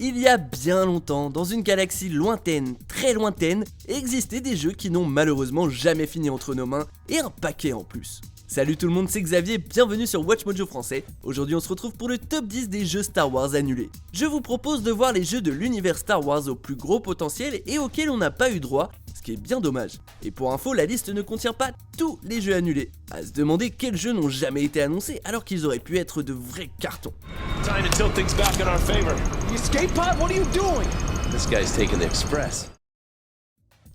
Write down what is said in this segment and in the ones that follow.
Il y a bien longtemps, dans une galaxie lointaine, très lointaine, existaient des jeux qui n'ont malheureusement jamais fini entre nos mains, et un paquet en plus. Salut tout le monde, c'est Xavier, bienvenue sur Watch Mojo français. Aujourd'hui on se retrouve pour le top 10 des jeux Star Wars annulés. Je vous propose de voir les jeux de l'univers Star Wars au plus gros potentiel et auxquels on n'a pas eu droit, ce qui est bien dommage. Et pour info, la liste ne contient pas tous les jeux annulés. À se demander quels jeux n'ont jamais été annoncés alors qu'ils auraient pu être de vrais cartons. Time to tilt things back in our favor. You escape pod? What are you doing? This guy's taking the express.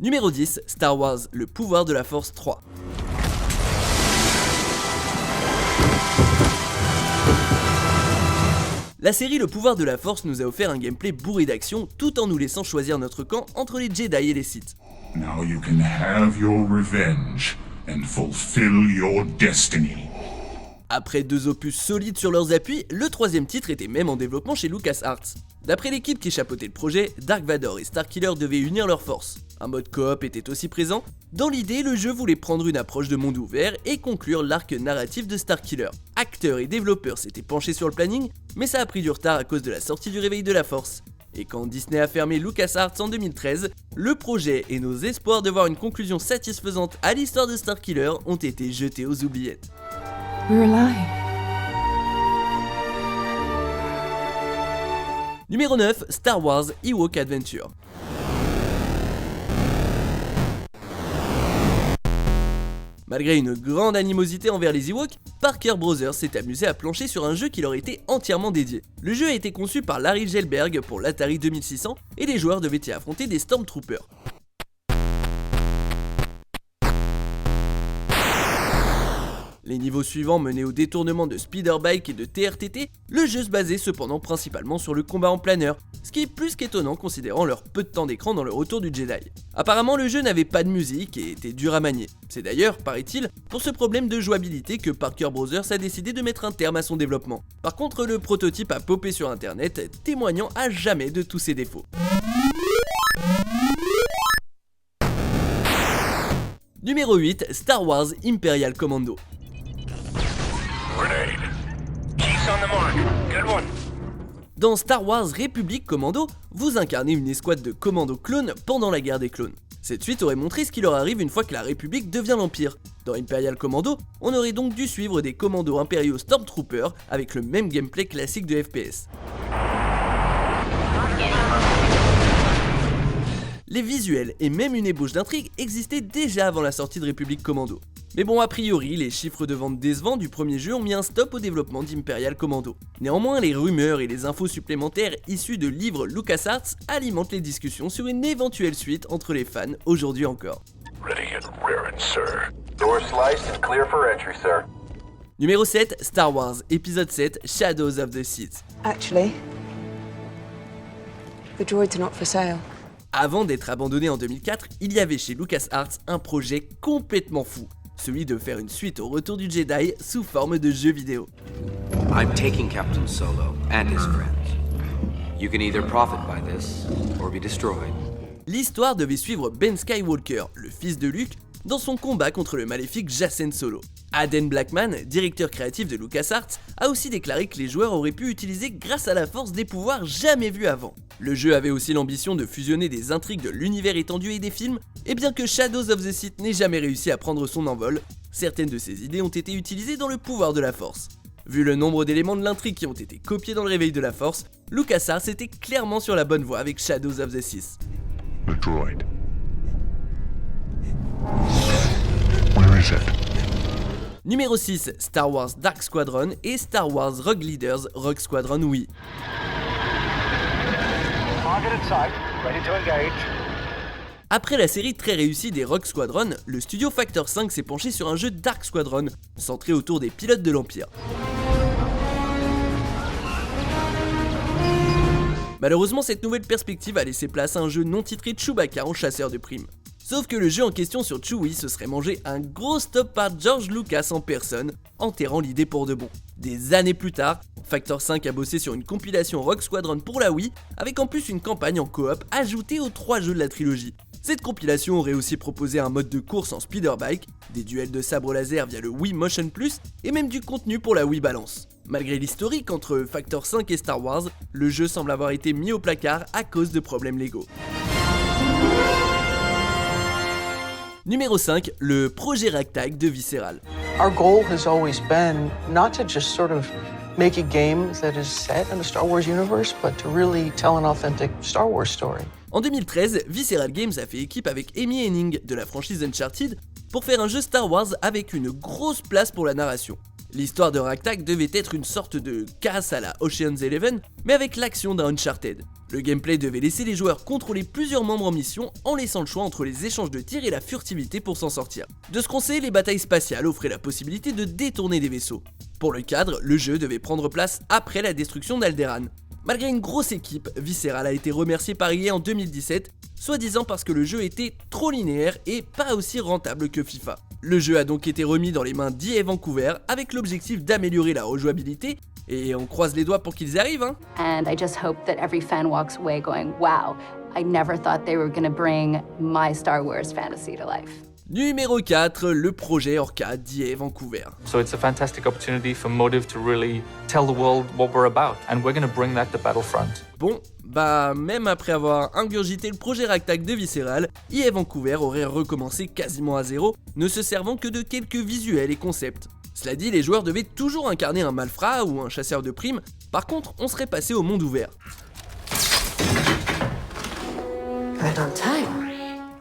Numéro 10, Star Wars, le pouvoir de la Force 3. La série Le pouvoir de la Force nous a offert un gameplay bourré d'action tout en nous laissant choisir notre camp entre les Jedi et les Sith. Now you can have your revenge and fulfill your destiny. Après deux opus solides sur leurs appuis, le troisième titre était même en développement chez LucasArts. D'après l'équipe qui chapeautait le projet, Dark Vador et Starkiller devaient unir leurs forces. Un mode coop était aussi présent. Dans l'idée, le jeu voulait prendre une approche de monde ouvert et conclure l'arc narratif de Starkiller. Acteurs et développeurs s'étaient penchés sur le planning, mais ça a pris du retard à cause de la sortie du Réveil de la Force. Et quand Disney a fermé LucasArts en 2013, le projet et nos espoirs de voir une conclusion satisfaisante à l'histoire de Starkiller ont été jetés aux oubliettes. We're alive. Numéro 9, Star Wars Ewok Adventure. Malgré une grande animosité envers les Ewoks, Parker Brothers s'est amusé à plancher sur un jeu qui leur était entièrement dédié. Le jeu a été conçu par Larry Gelberg pour l'Atari 2600 et les joueurs devaient y affronter des Stormtroopers. Les niveaux suivants menaient au détournement de speederbike et de TRTT, le jeu se basait cependant principalement sur le combat en planeur, ce qui est plus qu'étonnant considérant leur peu de temps d'écran dans le retour du Jedi. Apparemment le jeu n'avait pas de musique et était dur à manier. C'est d'ailleurs, paraît-il, pour ce problème de jouabilité que Parker Brothers a décidé de mettre un terme à son développement. Par contre le prototype a popé sur internet, témoignant à jamais de tous ses défauts. Numéro 8, Star Wars Imperial Commando. Dans Star Wars République Commando, vous incarnez une escouade de commandos clones pendant la guerre des clones. Cette suite aurait montré ce qui leur arrive une fois que la République devient l'Empire. Dans Imperial Commando, on aurait donc dû suivre des commandos impériaux Stormtroopers avec le même gameplay classique de FPS. Les visuels et même une ébauche d'intrigue existaient déjà avant la sortie de République Commando. Mais bon, a priori, les chiffres de vente décevants du premier jeu ont mis un stop au développement d'Imperial Commando. Néanmoins, les rumeurs et les infos supplémentaires issues de livres LucasArts alimentent les discussions sur une éventuelle suite entre les fans aujourd'hui encore. Numéro 7, Star Wars, épisode 7, Shadows of the Sith. Actually, the droids are not for sale. Avant d'être abandonné en 2004, il y avait chez LucasArts un projet complètement fou, celui de faire une suite au Retour du Jedi sous forme de jeu vidéo. I'm taking Captain Solo and his friends. You can either profit by this or be destroyed. L'histoire devait suivre Ben Skywalker, le fils de Luke, dans son combat contre le maléfique Jacen Solo. Aden Blackman, directeur créatif de LucasArts, a aussi déclaré que les joueurs auraient pu utiliser grâce à la force des pouvoirs jamais vus avant. Le jeu avait aussi l'ambition de fusionner des intrigues de l'univers étendu et des films, et bien que Shadows of the Sith n'ait jamais réussi à prendre son envol, certaines de ses idées ont été utilisées dans le pouvoir de la force. Vu le nombre d'éléments de l'intrigue qui ont été copiés dans le Réveil de la Force, LucasArts était clairement sur la bonne voie avec Shadows of the Sith. The droid. Where is it? Numéro 6, Star Wars Dark Squadron et Star Wars Rogue Leaders Rogue Squadron Wii. Après la série très réussie des Rogue Squadron, le studio Factor 5 s'est penché sur un jeu Dark Squadron, centré autour des pilotes de l'Empire. Malheureusement, cette nouvelle perspective a laissé place à un jeu non titré Chewbacca en chasseur de primes. Sauf que le jeu en question sur Chewie se serait mangé un gros stop par George Lucas en personne, enterrant l'idée pour de bon. Des années plus tard, Factor 5 a bossé sur une compilation Rogue Squadron pour la Wii, avec en plus une campagne en coop ajoutée aux 3 jeux de la trilogie. Cette compilation aurait aussi proposé un mode de course en speederbike, des duels de sabre laser via le Wii Motion Plus, et même du contenu pour la Wii Balance. Malgré l'historique entre Factor 5 et Star Wars, le jeu semble avoir été mis au placard à cause de problèmes légaux. Numéro 5, le projet Ragtag de Visceral. Our goal has always been not to just sort of make a game that is set in the Star Wars universe, but to really tell an authentic Star Wars story. En 2013, Visceral Games a fait équipe avec Amy Hennig de la franchise Uncharted pour faire un jeu Star Wars avec une grosse place pour la narration. L'histoire de Ragtag devait être une sorte de casse à la Ocean's 11, mais avec l'action d'un Uncharted. Le gameplay devait laisser les joueurs contrôler plusieurs membres en mission en laissant le choix entre les échanges de tirs et la furtivité pour s'en sortir. De ce qu'on sait, les batailles spatiales offraient la possibilité de détourner des vaisseaux. Pour le cadre, le jeu devait prendre place après la destruction d'Alderaan. Malgré une grosse équipe, Visceral a été remercié par EA en 2017, soi-disant parce que le jeu était trop linéaire et pas aussi rentable que FIFA. Le jeu a donc été remis dans les mains d'EA Vancouver avec l'objectif d'améliorer la rejouabilité, et on croise les doigts pour qu'ils y arrivent, hein. And I just hope that every fan walks away going, wow, I never thought they were gonna bring my Star Wars fantasy to life. Numéro 4, le projet Orca d'EA Vancouver. So it's a fantastic opportunity for Motive to really tell the world what we're about, and we're going to bring that to Battlefront. Bon, même après avoir ingurgité le projet Ragtag de Visceral, EA Vancouver aurait recommencé quasiment à zéro, ne se servant que de quelques visuels et concepts. Cela dit, les joueurs devaient toujours incarner un malfrat ou un chasseur de primes, par contre on serait passé au monde ouvert. Right on time.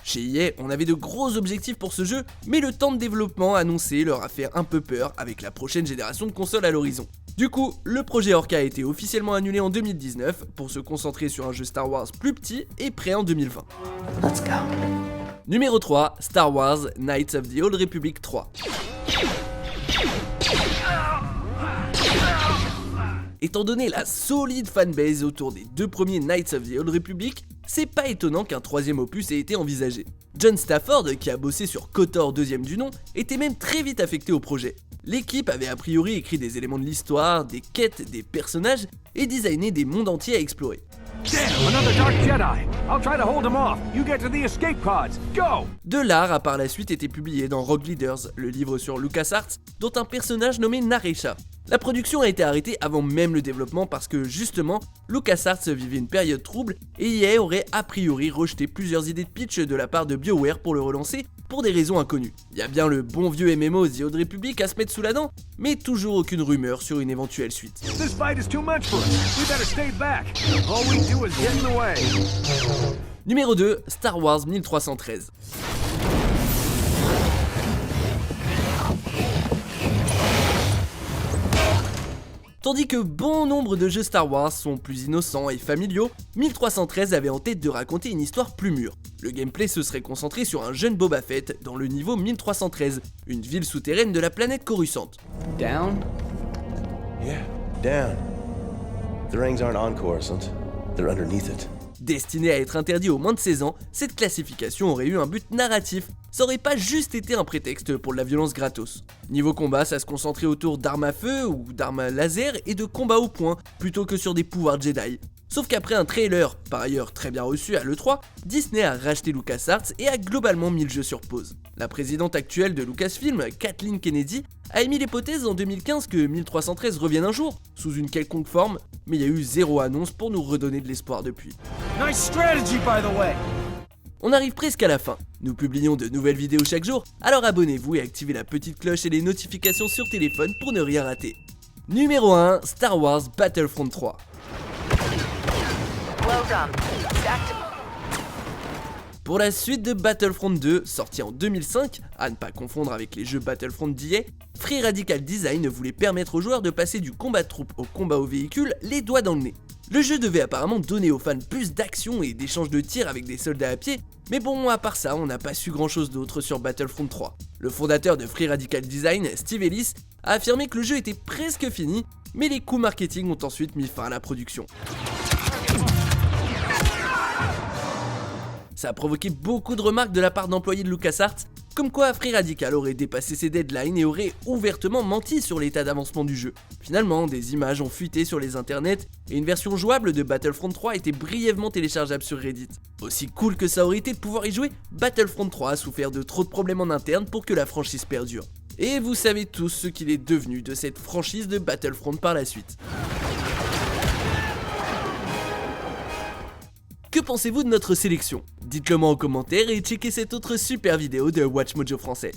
Chez EA, on avait de gros objectifs pour ce jeu, mais le temps de développement annoncé leur a fait un peu peur avec la prochaine génération de consoles à l'horizon. Du coup, le projet Orca a été officiellement annulé en 2019 pour se concentrer sur un jeu Star Wars plus petit et prêt en 2020. Let's go. Numéro 3, Star Wars Knights of the Old Republic 3. Étant donné la solide fanbase autour des deux premiers Knights of the Old Republic, c'est pas étonnant qu'un troisième opus ait été envisagé. John Stafford, qui a bossé sur KOTOR 2ème du nom, était même très vite affecté au projet. L'équipe avait a priori écrit des éléments de l'histoire, des quêtes, des personnages et designé des mondes entiers à explorer. De l'art a par la suite été publié dans Rogue Leaders, le livre sur LucasArts, dont un personnage nommé Naresha. La production a été arrêtée avant même le développement parce que justement, LucasArts vivait une période trouble et EA aurait a priori rejeté plusieurs idées de pitch de la part de BioWare pour le relancer pour des raisons inconnues. Il y a bien le bon vieux MMO The Old Republic à se mettre sous la dent, mais toujours aucune rumeur sur une éventuelle suite. Numéro 2, Star Wars 1313. Tandis que bon nombre de jeux Star Wars sont plus innocents et familiaux, 1313 avait en tête de raconter une histoire plus mûre. Le gameplay se serait concentré sur un jeune Boba Fett dans le niveau 1313, une ville souterraine de la planète Coruscant. Down? Yeah, down. The rings aren't on Coruscant, they're underneath it. Destinée à être interdit aux moins de 16 ans, cette classification aurait eu un but narratif, ça aurait pas juste été un prétexte pour de la violence gratos. Niveau combat, ça se concentrait autour d'armes à feu ou d'armes à laser et de combats au poing, plutôt que sur des pouvoirs Jedi. Sauf qu'après un trailer, par ailleurs très bien reçu à l'E3, Disney a racheté LucasArts et a globalement mis le jeu sur pause. La présidente actuelle de Lucasfilm, Kathleen Kennedy, a émis l'hypothèse en 2015 que 1313 revienne un jour, sous une quelconque forme, mais il y a eu zéro annonce pour nous redonner de l'espoir depuis. Nice strategy, by the way. On arrive presque à la fin. Nous publions de nouvelles vidéos chaque jour, alors abonnez-vous et activez la petite cloche et les notifications sur téléphone pour ne rien rater. Numéro 1, Star Wars Battlefront 3. Well done. Pour la suite de Battlefront 2, sorti en 2005, à ne pas confondre avec les jeux Battlefront d'EA, Free Radical Design voulait permettre aux joueurs de passer du combat de troupes au combat au véhicule les doigts dans le nez. Le jeu devait apparemment donner aux fans plus d'action et d'échanges de tirs avec des soldats à pied, mais bon, à part ça, on n'a pas su grand chose d'autre sur Battlefront 3. Le fondateur de Free Radical Design, Steve Ellis, a affirmé que le jeu était presque fini, mais les coûts marketing ont ensuite mis fin à la production. Ça a provoqué beaucoup de remarques de la part d'employés de LucasArts, comme quoi Free Radical aurait dépassé ses deadlines et aurait ouvertement menti sur l'état d'avancement du jeu. Finalement, des images ont fuité sur les internets et une version jouable de Battlefront 3 était brièvement téléchargeable sur Reddit. Aussi cool que ça aurait été de pouvoir y jouer, Battlefront 3 a souffert de trop de problèmes en interne pour que la franchise perdure. Et vous savez tous ce qu'il est devenu de cette franchise de Battlefront par la suite. Que pensez-vous de notre sélection? Dites-le moi en commentaire et checkez cette autre super vidéo de Watch Mojo français.